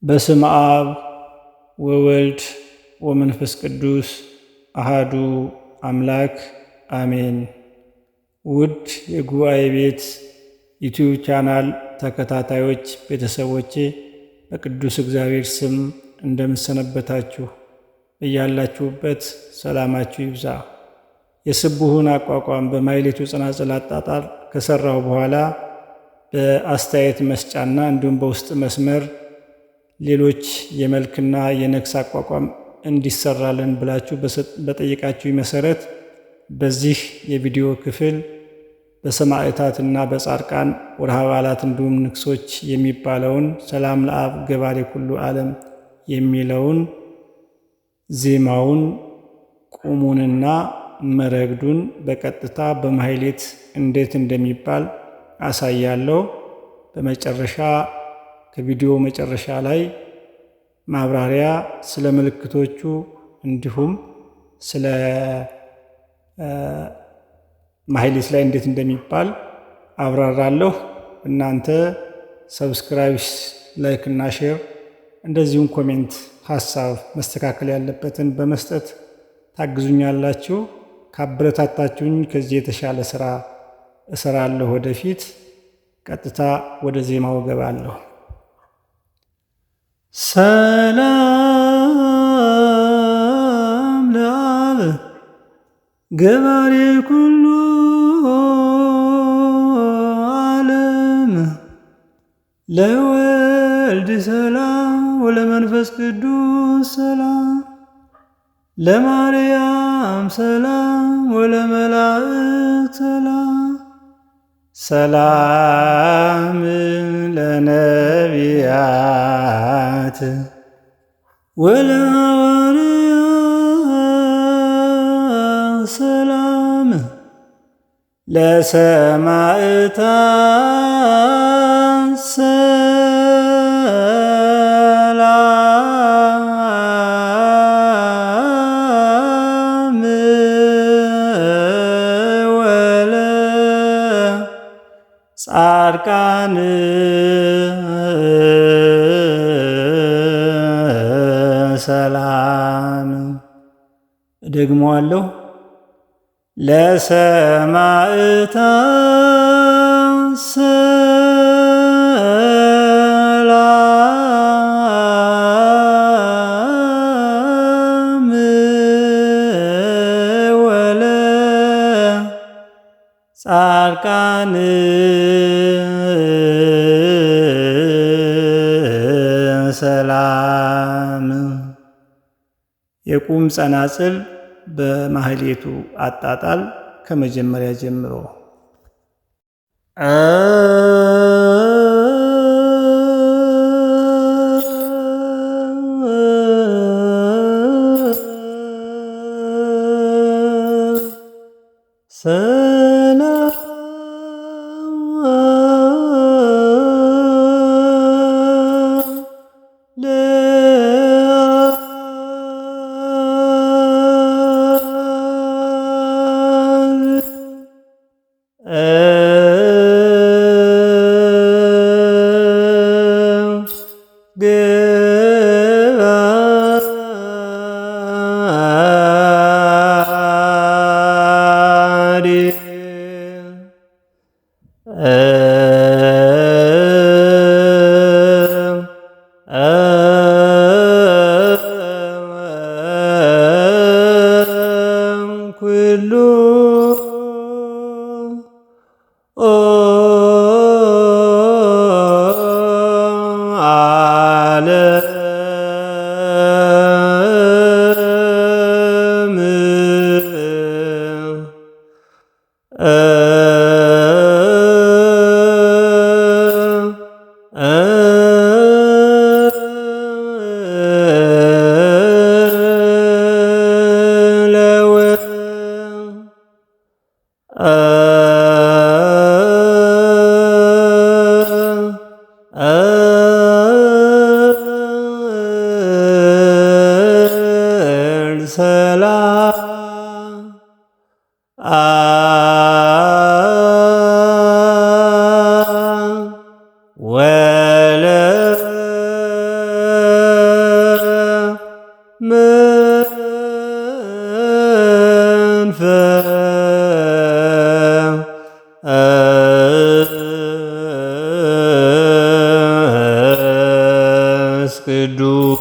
በስመ አብ ወወልድ ወመንፈስ ቅዱስ አሃዱ አምላክ አሜን። ውድ የጉባኤ ቤት ዩቲዩብ ቻናል ተከታታዮች ቤተሰቦቼ በቅዱስ እግዚአብሔር ስም እንደምሰነበታችሁ እያላችሁበት ሰላማችሁ ይብዛ። የስቡሁን አቋቋም በማሕሌቱ ጽናጽል አጣጣል ከሰራው በኋላ በአስተያየት መስጫና እንዲሁም በውስጥ መስመር ሌሎች የመልክና የነግስ አቋቋም እንዲሰራልን ብላችሁ በጠየቃችሁ መሰረት በዚህ የቪዲዮ ክፍል በሰማዕታትና በጻድቃን ወርኃ በዓላት እንዲሁም ንግሶች የሚባለውን ሰላም ለአብ ገባሬ ኩሉ ዓለም የሚለውን ዜማውን ቁሙንና መረግዱን በቀጥታ በማሕሌት እንዴት እንደሚባል አሳያለሁ። በመጨረሻ ከቪዲዮ መጨረሻ ላይ ማብራሪያ ስለ ምልክቶቹ እንዲሁም ስለ ማሕሌት ላይ እንዴት እንደሚባል አብራራለሁ። እናንተ ሰብስክራይብ፣ ላይክ እና ሼር እንደዚሁም ኮሜንት ሀሳብ መስተካከል ያለበትን በመስጠት ታግዙኛላችሁ። ካበረታታችሁኝ ከዚህ የተሻለ ስራ እሰራለሁ ወደፊት። ቀጥታ ወደ ዜማው እገባለሁ። ሰላም ለአብ ገባሬ ኩሉ ዓለም ለወልድ ሰላም ወለመንፈስ ቅዱስ ሰላም ለማርያም ሰላም ወለመላእክት ሰላም ሰላም ለነቢያት ወለሐዋርያት ሰላም ለሰማዕታት ሰላም ጻድቃን ሰላም። ደግሞአለሁ። ለሰማዕታት ሰላም ጻድቃን ሰላም። የቁም ጸናጽል በማሕሌቱ አጣጣል ከመጀመሪያ ጀምሮ ገባሬ ሰላም ወመንፈስ ቅዱስ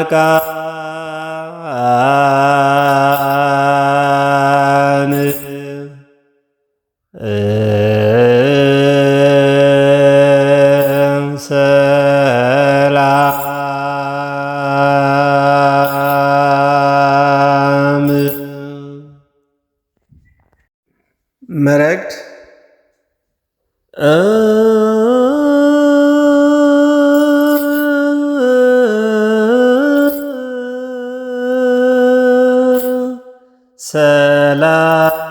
ጻድቃን መረግድ ሰላም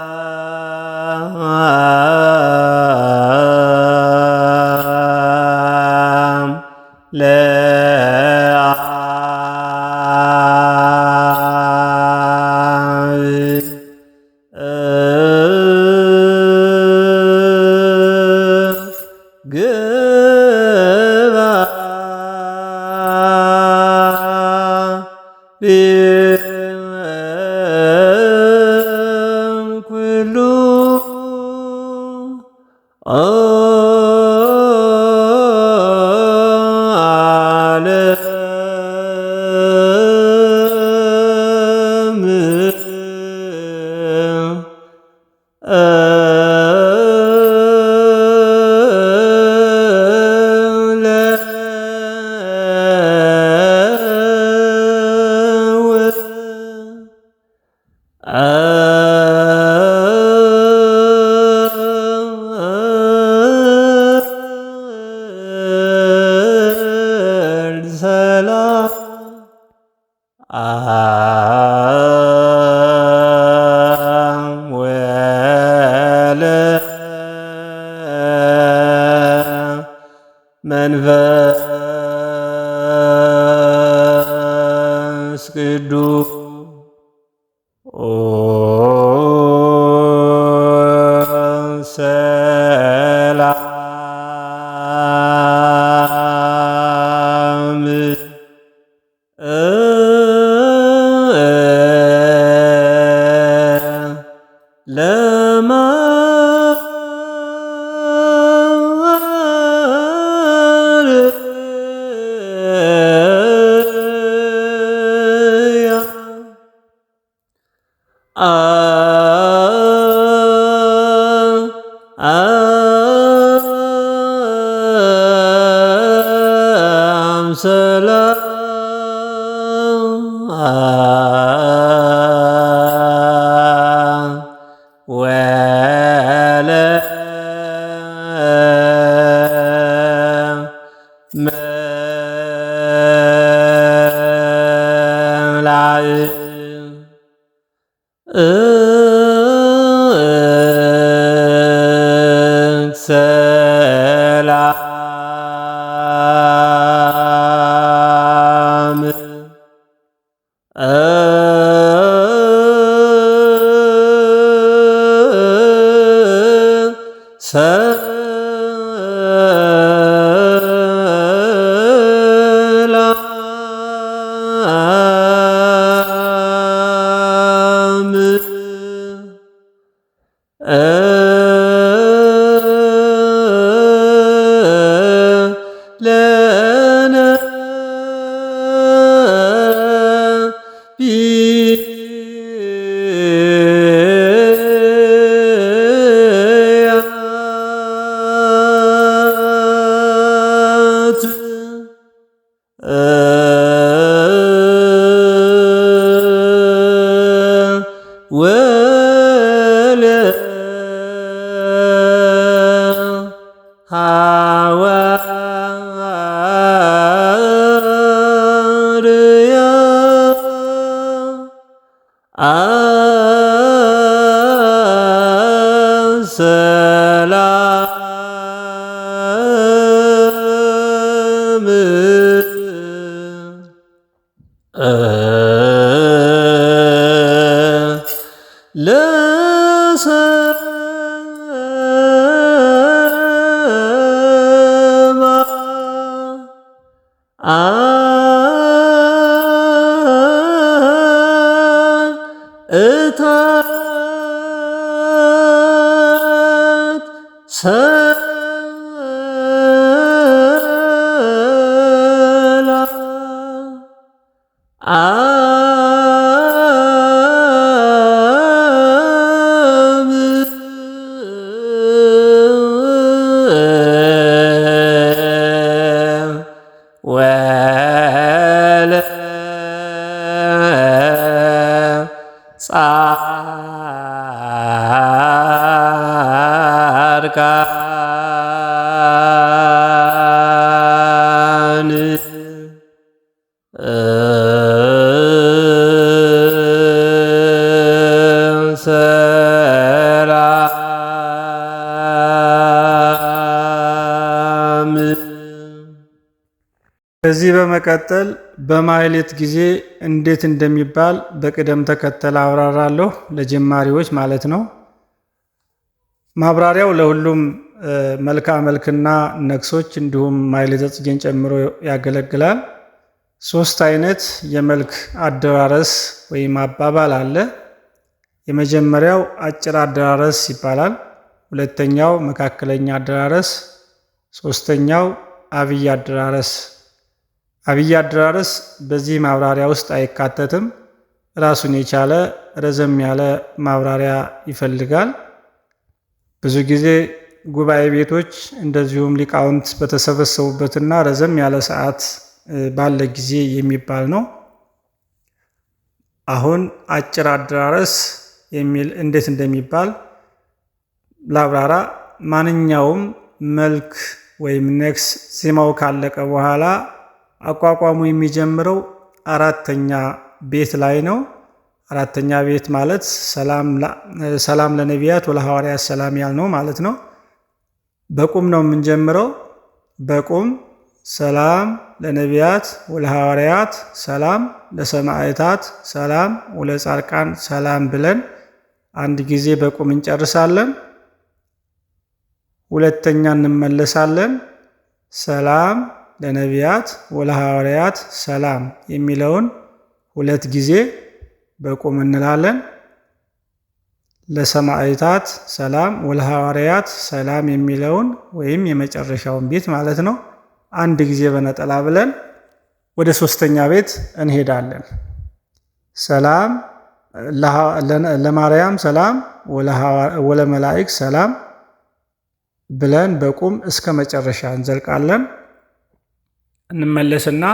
ኩሉ መንፈስ ቅዱስ ሰላም ጻ ጻርቃን ሰላም። ከዚህ በመቀጠል በማህሌት ጊዜ እንዴት እንደሚባል በቅደም ተከተል አብራራለሁ፣ ለጀማሪዎች ማለት ነው። ማብራሪያው ለሁሉም መልክዓ መልክና ነግሶች እንዲሁም ማህሌተ ጽጌን ጨምሮ ያገለግላል። ሶስት አይነት የመልክ አደራረስ ወይም አባባል አለ። የመጀመሪያው አጭር አደራረስ ይባላል። ሁለተኛው መካከለኛ አደራረስ፣ ሶስተኛው አብይ አደራረስ። አብይ አደራረስ በዚህ ማብራሪያ ውስጥ አይካተትም። ራሱን የቻለ ረዘም ያለ ማብራሪያ ይፈልጋል። ብዙ ጊዜ ጉባኤ ቤቶች እንደዚሁም ሊቃውንት በተሰበሰቡበትና ረዘም ያለ ሰዓት ባለ ጊዜ የሚባል ነው። አሁን አጭር አደራረስ የሚል እንዴት እንደሚባል ላብራራ። ማንኛውም መልክ ወይም ነግስ ዜማው ካለቀ በኋላ አቋቋሙ የሚጀምረው አራተኛ ቤት ላይ ነው። አራተኛ ቤት ማለት ሰላም ለነቢያት ወለሐዋርያት ሰላም ያልነው ማለት ነው። በቁም ነው የምንጀምረው። በቁም ሰላም ለነቢያት ወለሐዋርያት ሰላም፣ ለሰማዕታት ሰላም፣ ወለጻድቃን ሰላም ብለን አንድ ጊዜ በቁም እንጨርሳለን። ሁለተኛ እንመለሳለን። ሰላም ለነቢያት ወለሐዋርያት ሰላም የሚለውን ሁለት ጊዜ በቁም እንላለን። ለሰማዕታት ሰላም ወለሐዋርያት ሰላም የሚለውን ወይም የመጨረሻውን ቤት ማለት ነው አንድ ጊዜ በነጠላ ብለን ወደ ሶስተኛ ቤት እንሄዳለን። ሰላም ለማርያም ሰላም ወለመላእክ ሰላም ብለን በቁም እስከ መጨረሻ እንዘልቃለን። እንመለስና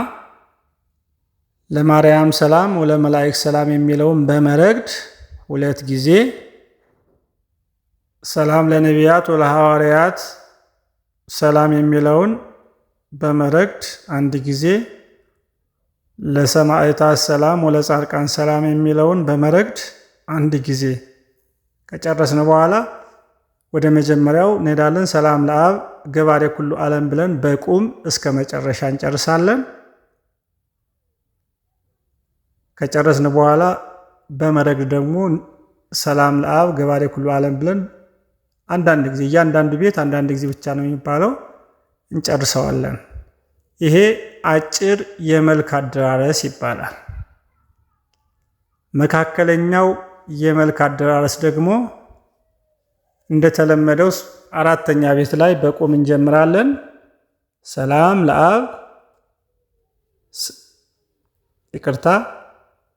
ለማርያም ሰላም ወለመላእክ ሰላም የሚለውን በመረግድ ሁለት ጊዜ፣ ሰላም ለነቢያት ወለሐዋርያት ሰላም የሚለውን በመረግድ አንድ ጊዜ፣ ለሰማዕታት ሰላም ወለጻድቃን ሰላም የሚለውን በመረግድ አንድ ጊዜ ከጨረስን በኋላ ወደ መጀመሪያው እንሄዳለን። ሰላም ለአብ ገባሬ ኩሉ ዓለም ብለን በቁም እስከ መጨረሻ እንጨርሳለን። ከጨረስን በኋላ በመረግድ ደግሞ ሰላም ለአብ ገባሬ ኩሉ ዓለም ብለን አንዳንድ ጊዜ፣ እያንዳንዱ ቤት አንዳንድ ጊዜ ብቻ ነው የሚባለው፣ እንጨርሰዋለን። ይሄ አጭር የመልክ አደራረስ ይባላል። መካከለኛው የመልክ አደራረስ ደግሞ እንደተለመደው አራተኛ ቤት ላይ በቁም እንጀምራለን። ሰላም ለአብ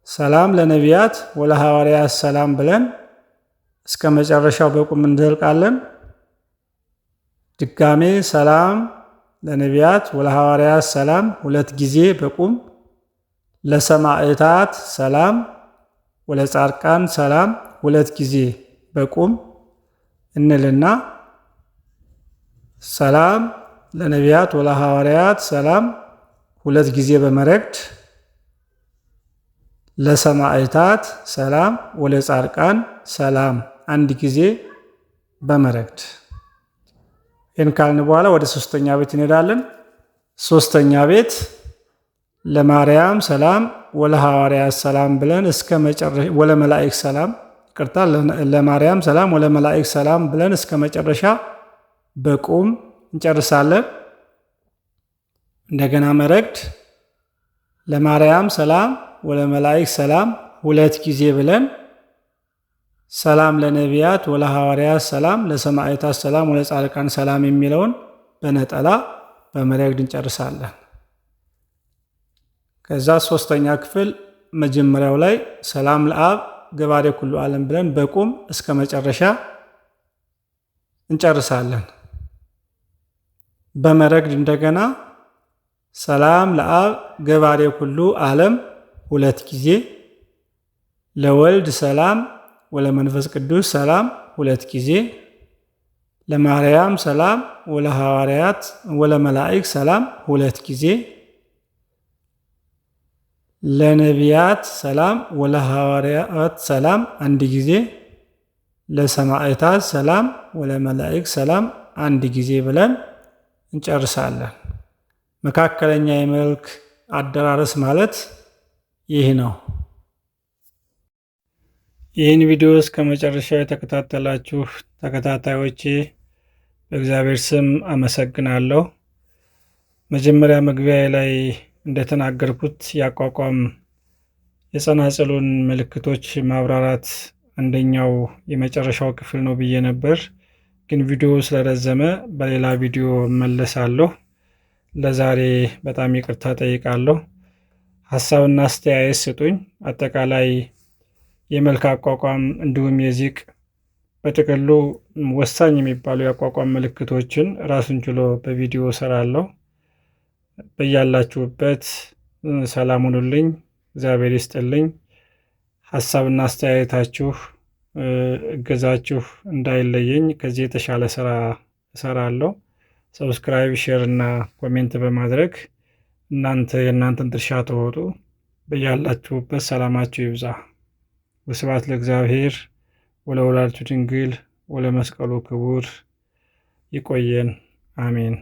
ሰላም ለነቢያት ወለሐዋርያት ሰላም ብለን እስከ መጨረሻው በቁም እንዘልቃለን። ድጋሜ ሰላም ለነቢያት ወለሐዋርያት ሰላም ሁለት ጊዜ በቁም፣ ለሰማዕታት ሰላም ወለጻድቃን ሰላም ሁለት ጊዜ በቁም እንልና ሰላም ለነቢያት ወለሐዋርያት ሰላም ሁለት ጊዜ በመረግድ፣ ለሰማዕታት ሰላም ወለጻድቃን ሰላም አንድ ጊዜ በመረግድ። ይህን ካልን በኋላ ወደ ሶስተኛ ቤት እንሄዳለን። ሶስተኛ ቤት ለማርያም ሰላም ወለሐዋርያት ሰላም ብለን እስከ መጨረሻ ወለመላእክ ሰላም ለማርያም ሰላም ወለመላእክ ሰላም ብለን እስከ መጨረሻ በቁም እንጨርሳለን። እንደገና መረግድ ለማርያም ሰላም ወለመላእክ ሰላም ሁለት ጊዜ ብለን ሰላም ለነቢያት ወለሐዋርያት ሰላም ለሰማዕታት ሰላም ወለጻድቃን ሰላም የሚለውን በነጠላ በመረግድ እንጨርሳለን። ከዛ ሶስተኛ ክፍል መጀመሪያው ላይ ሰላም ለአብ ገባሬ ኩሉ ዓለም ብለን በቁም እስከ መጨረሻ እንጨርሳለን። በመረግድ እንደገና ሰላም ለአብ ገባሬ ኩሉ ዓለም ሁለት ጊዜ፣ ለወልድ ሰላም ወለመንፈስ ቅዱስ ሰላም ሁለት ጊዜ፣ ለማርያም ሰላም ወለሐዋርያት ወለመላእክት ሰላም 2 ጊዜ፣ ለነቢያት ሰላም ወለሐዋርያት ሰላም 1 ጊዜ፣ ለሰማዕታት ሰላም ወለመላእክት ሰላም 1 ጊዜ ብለን እንጨርሳለን። መካከለኛ የመልክ አደራረስ ማለት ይህ ነው። ይህን ቪዲዮ እስከ መጨረሻው የተከታተላችሁ ተከታታዮቼ በእግዚአብሔር ስም አመሰግናለሁ። መጀመሪያ መግቢያ ላይ እንደተናገርኩት ያቋቋም የጸናጽሉን ምልክቶች ማብራራት አንደኛው የመጨረሻው ክፍል ነው ብዬ ነበር፣ ግን ቪዲዮ ስለረዘመ በሌላ ቪዲዮ መለሳለሁ። ለዛሬ በጣም ይቅርታ ጠይቃለሁ። ሀሳብና አስተያየት ስጡኝ። አጠቃላይ የመልክ አቋቋም እንዲሁም የዚቅ በጥቅሉ ወሳኝ የሚባሉ የአቋቋም ምልክቶችን ራሱን ችሎ በቪዲዮ እሰራለሁ። በያላችሁበት ሰላም ሁኑልኝ። እግዚአብሔር ይስጥልኝ። ሀሳብና አስተያየታችሁ እገዛችሁ እንዳይለየኝ። ከዚህ የተሻለ ስራ እሰራለሁ። ሰብስክራይብ፣ ሼር እና ኮሜንት በማድረግ የእናንተን ድርሻ ተወጡ። በያላችሁበት ሰላማችሁ ይብዛ። ወስብሐት ለእግዚአብሔር ወለወላዲቱ ድንግል ወለመስቀሉ ክቡር። ይቆየን። አሜን።